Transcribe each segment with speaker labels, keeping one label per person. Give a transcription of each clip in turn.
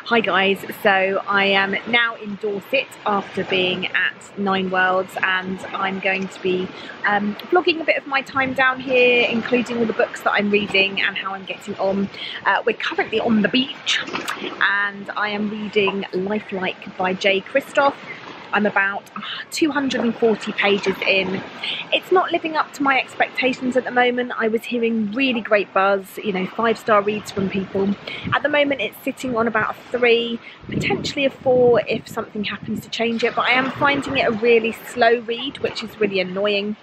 Speaker 1: Hi guys, so I am now in Dorset after being at Nine Worlds, and I'm going to be vlogging a bit of my time down here, including all the books that I'm reading and how I'm getting on. We're currently on the beach and I am reading Lifelike by J. Christoph. I'm about 240 pages in. It's not living up to my expectations at the moment. I was hearing really great buzz, you know, 5-star reads from people. At the moment it's sitting on about a 3, potentially a 4 if something happens to change it, but I am finding it a really slow read, which is really annoying.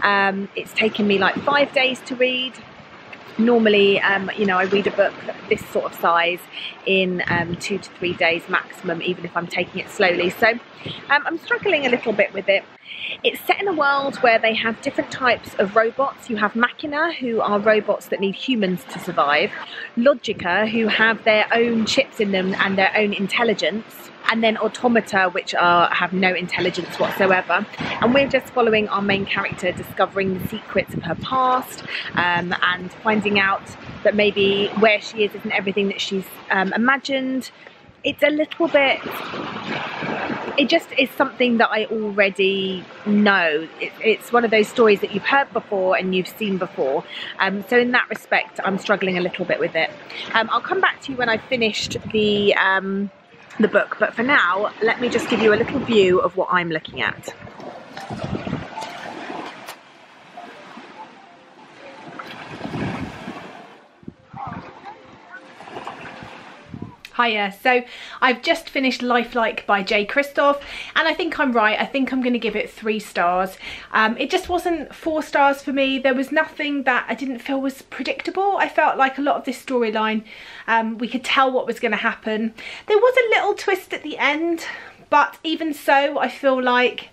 Speaker 1: It's taken me like 5 days to read. Normally, you know, I read a book this sort of size in 2 to 3 days maximum, even if I'm taking it slowly. So I'm struggling a little bit with it. It's set in a world where they have different types of robots. You have Machina, who are robots that need humans to survive. Logica, who have their own chips in them and their own intelligence. And then Automata, which have no intelligence whatsoever. And we're just following our main character, discovering the secrets of her past and finding out that maybe where she is isn't everything that she's imagined. It's a little bit, it just is something that I already know. It's one of those stories that you've heard before and you've seen before. So in that respect, I'm struggling a little bit with it. I'll come back to you when I've finished the book, but for now let me just give you a little view of what I'm looking at. Hiya, so I've just finished Lifelike by J. Christoph, and I think I'm right. I think I'm going to give it 3 stars. It just wasn't 4 stars for me. There was nothing that I didn't feel was predictable. I felt like a lot of this storyline, we could tell what was going to happen. There was a little twist at the end, but even so, I feel like,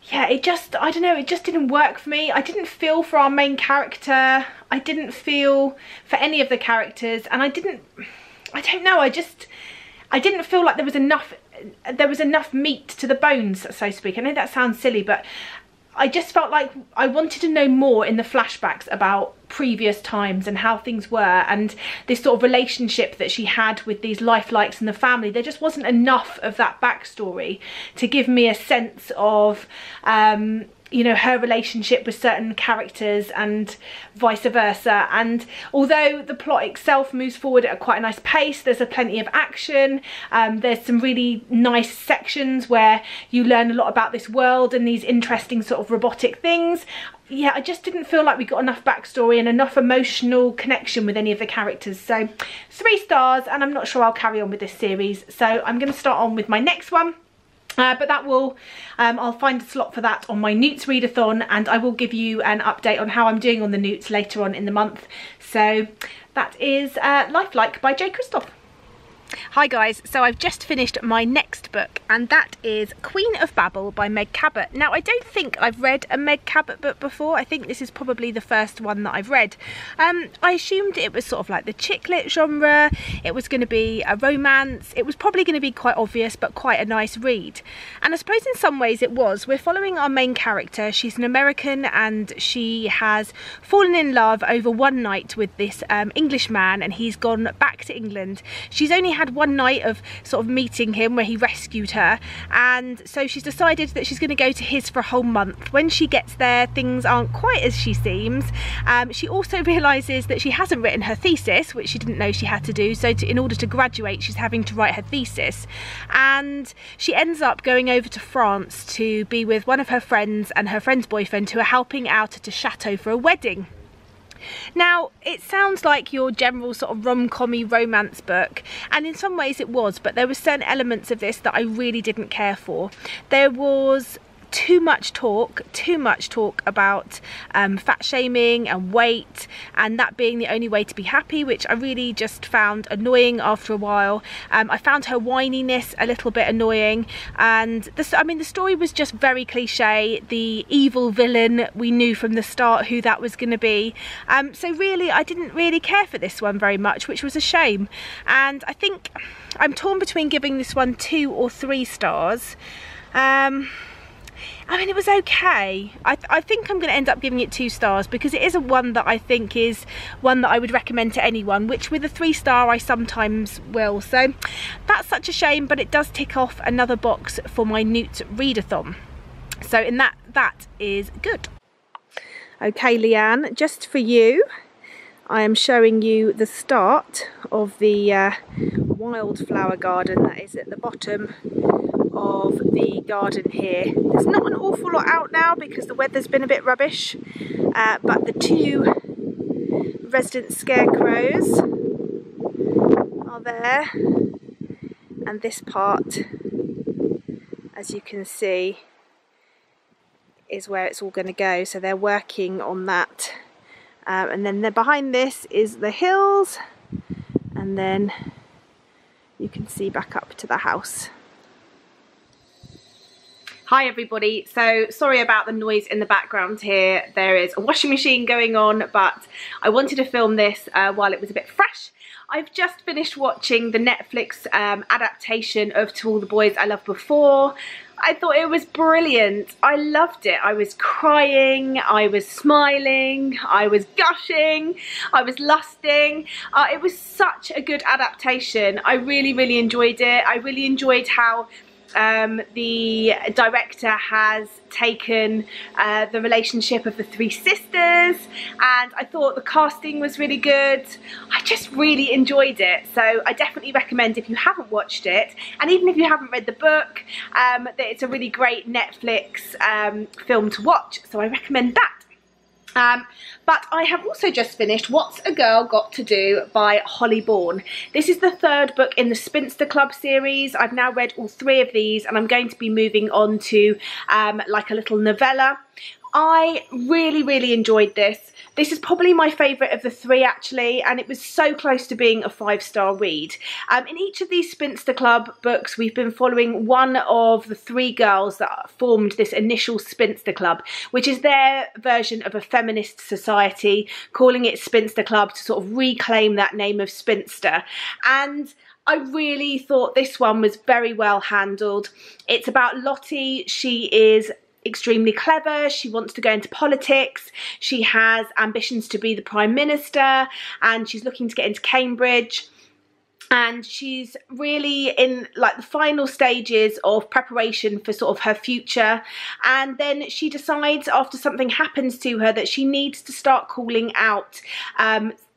Speaker 1: yeah, it just, I don't know, it just didn't work for me. I didn't feel for our main character. I didn't feel for any of the characters, and I don't know, I didn't feel like there was enough meat to the bones, so to speak. I know that sounds silly, but I just felt like I wanted to know more in the flashbacks about previous times and how things were, and this sort of relationship that she had with these lifelikes in the family. There just wasn't enough of that backstory to give me a sense of you know, her relationship with certain characters and vice versa. And although the plot itself moves forward at quite a nice pace, there's plenty of action, there's some really nice sections where you learn a lot about this world and these interesting sort of robotic things. Yeah, I just didn't feel like we got enough backstory and enough emotional connection with any of the characters. So 3 stars, and I'm not sure I'll carry on with this series, so I'm going to start on with my next one. But that will, I'll find a slot for that on my Newts readathon, and I will give you an update on how I'm doing on the Newts later on in the month. So that is Lifelike by J. Christoph. Hi guys, so I've just finished my next book, and that is Queen of Babel by Meg Cabot. Now, I don't think I've read a Meg Cabot book before. I think this is probably the first one that I've read. I assumed it was sort of like the chick lit genre. It was going to be a romance. It was probably going to be quite obvious, but quite a nice read. And I suppose in some ways it was. We're following our main character. She's an American, and she has fallen in love over one night with this English man, and he's gone back to England. She's only had one night of sort of meeting him where he rescued her, and so she's decided that she's going to go to his for a whole month. When she gets there, things aren't quite as she seems. She also realises that she hasn't written her thesis, which she didn't know she had to do. So in order to graduate, she's having to write her thesis, and she ends up going over to France to be with one of her friends and her friend's boyfriend, who are helping out at a chateau for a wedding. Now, it sounds like your general sort of rom-com-y romance book, and in some ways it was, but there were certain elements of this that I really didn't care for. There was too much talk about fat shaming and weight, and that being the only way to be happy, which I really just found annoying after a while. I found her whininess a little bit annoying, and the story was just very cliche. The evil villain, we knew from the start who that was going to be, so really I didn't really care for this one very much, which was a shame. And I think I'm torn between giving this one 2 or 3 stars. I mean, it was okay. I think I'm going to end up giving it 2 stars because it is a one that I think is one that I would recommend to anyone, which with a 3-star I sometimes will. So that's such a shame, but it does tick off another box for my Newt readathon. So in that is good. Okay, Leanne, just for you, I am showing you the start of the wildflower garden that is at the bottom of the garden here. There's not an awful lot out now because the weather's been a bit rubbish, but the 2 resident scarecrows are there, and this part, as you can see, is where it's all going to go. So they're working on that, and then behind this is the hills, and then you can see back up to the house. Hi everybody, so sorry about the noise in the background here. There is a washing machine going on, but I wanted to film this while it was a bit fresh. I've just finished watching the Netflix adaptation of To All the Boys I Loved Before. I thought it was brilliant. I loved it. I was crying, I was smiling, I was gushing, I was lusting. It was such a good adaptation. I really enjoyed it. I really enjoyed how the director has taken the relationship of the 3 sisters, and I thought the casting was really good. I just really enjoyed it, so I definitely recommend, if you haven't watched it, and even if you haven't read the book, that it's a really great Netflix film to watch, so I recommend that. But I have also just finished What's a Girl Got to Do by Holly Bourne. This is the 3rd book in the Spinster Club series. I've now read all 3 of these, and I'm going to be moving on to like a little novella. I really enjoyed this. This is probably my favourite of the 3 actually, and it was so close to being a 5-star read. In each of these Spinster Club books, we've been following one of the 3 girls that formed this initial Spinster Club, which is their version of a feminist society, calling it Spinster Club to sort of reclaim that name of spinster. And I really thought this one was very well handled. It's about Lottie. She is extremely clever, she wants to go into politics, she has ambitions to be the Prime Minister, and she's looking to get into Cambridge. And she's really in like the final stages of preparation for sort of her future, and then she decides after something happens to her that she needs to start calling out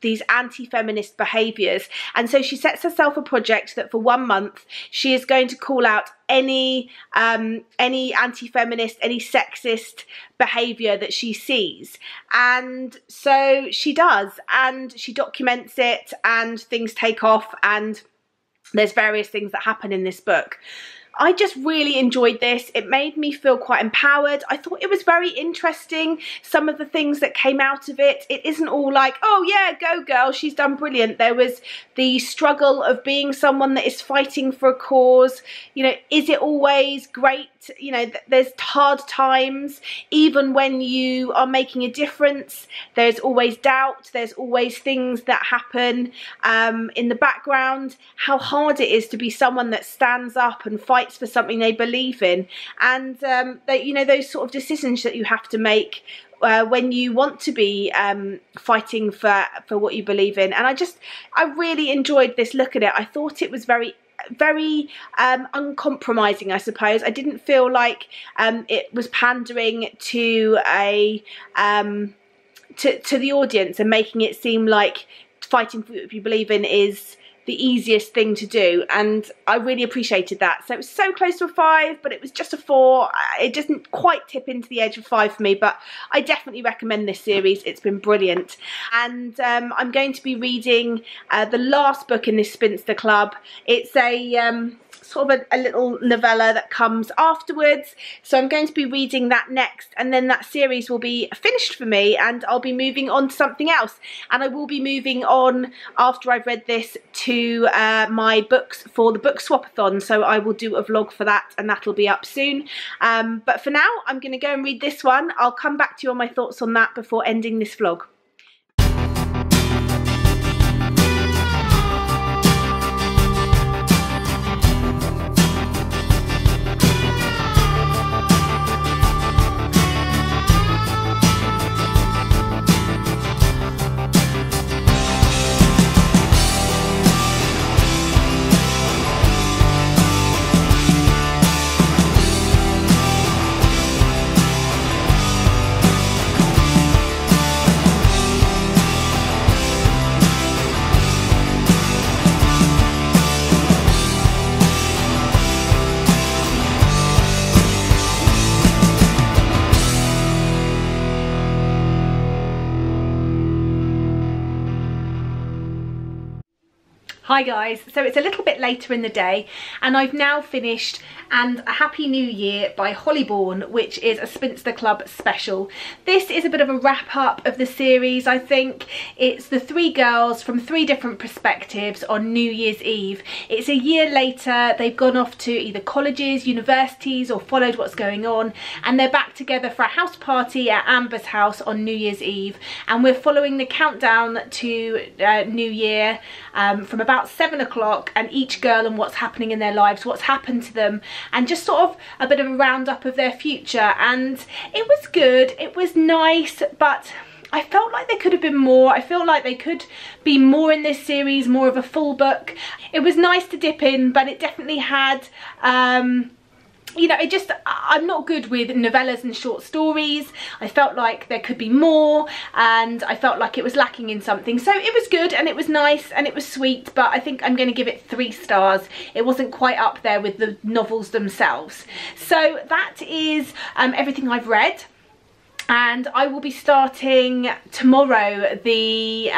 Speaker 1: these anti-feminist behaviours, and so she sets herself a project that for 1 month she is going to call out any anti-feminist, any sexist behaviour that she sees. And so she does, and she documents it, and things take off, and there's various things that happen in this book. I just really enjoyed this. It made me feel quite empowered. I thought it was very interesting, some of the things that came out of it. It isn't all like, oh yeah, go girl, she's done brilliant. There was the struggle of being someone that is fighting for a cause. You know, is it always great? You know, there's hard times. Even when you are making a difference, there's always doubt. There's always things that happen in the background. How hard it is to be someone that stands up and fights for something they believe in, and you know, those sort of decisions that you have to make when you want to be fighting for what you believe in. And I really enjoyed this look at it. I thought it was very uncompromising, I suppose. I didn't feel like it was pandering to to the audience and making it seem like fighting for what you believe in is the easiest thing to do, and I really appreciated that. So it was so close to a 5, but it was just a 4. It doesn't quite tip into the edge of 5 for me, but I definitely recommend this series. It's been brilliant. And I'm going to be reading the last book in this Spinster Club. It's a sort of a little novella that comes afterwards, so I'm going to be reading that next, and then that series will be finished for me, and I'll be moving on to something else. And I will be moving on after I've read this to my books for the book swap-a-thon, so I will do a vlog for that, and that'll be up soon. But for now, I'm going to go and read this one. I'll come back to you on my thoughts on that before ending this vlog. Hi guys, so it's a little bit later in the day and I've now finished And a Happy New Year by Hollyborn, which is a Spinster Club special. This is a bit of a wrap up of the series, I think. It's the three girls from three different perspectives on New Year's Eve. It's a year later, they've gone off to either colleges, universities or followed what's going on, and they're back together for a house party at Amber's house on New Year's Eve, and we're following the countdown to New Year from about 7 o'clock, and each girl and what's happening in their lives, what's happened to them, and just sort of a bit of a roundup of their future. And it was good, it was nice, but I felt like there could have been more. I feel like they could be more in this series, more of a full book. It was nice to dip in, but it definitely had you know, I'm not good with novellas and short stories. I felt like there could be more, and I felt like it was lacking in something. So it was good and it was nice and it was sweet, but I think I'm going to give it 3 stars. It wasn't quite up there with the novels themselves. So that is everything I've read. And I will be starting tomorrow the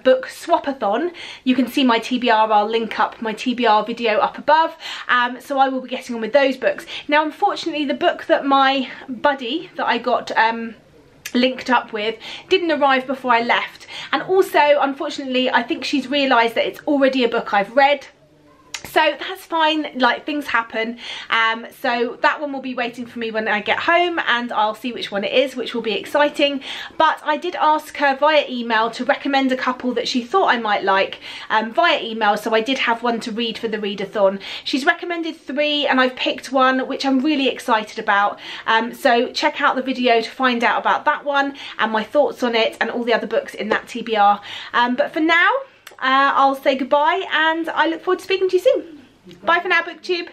Speaker 1: book swap-a-thon. You can see my TBR, I'll link up my TBR video up above. So I will be getting on with those books. Now unfortunately the book that my buddy that I got linked up with didn't arrive before I left. And also unfortunately I think she's realised that it's already a book I've read. So that's fine, like things happen. So that one will be waiting for me when I get home, and I'll see which one it is, which will be exciting. But I did ask her via email to recommend a couple that she thought I might like via email, so I did have one to read for the readathon. She's recommended 3 and I've picked one which I'm really excited about. So check out the video to find out about that one and my thoughts on it and all the other books in that TBR. But for now, I'll say goodbye and I look forward to speaking to you soon. Bye for now, BookTube.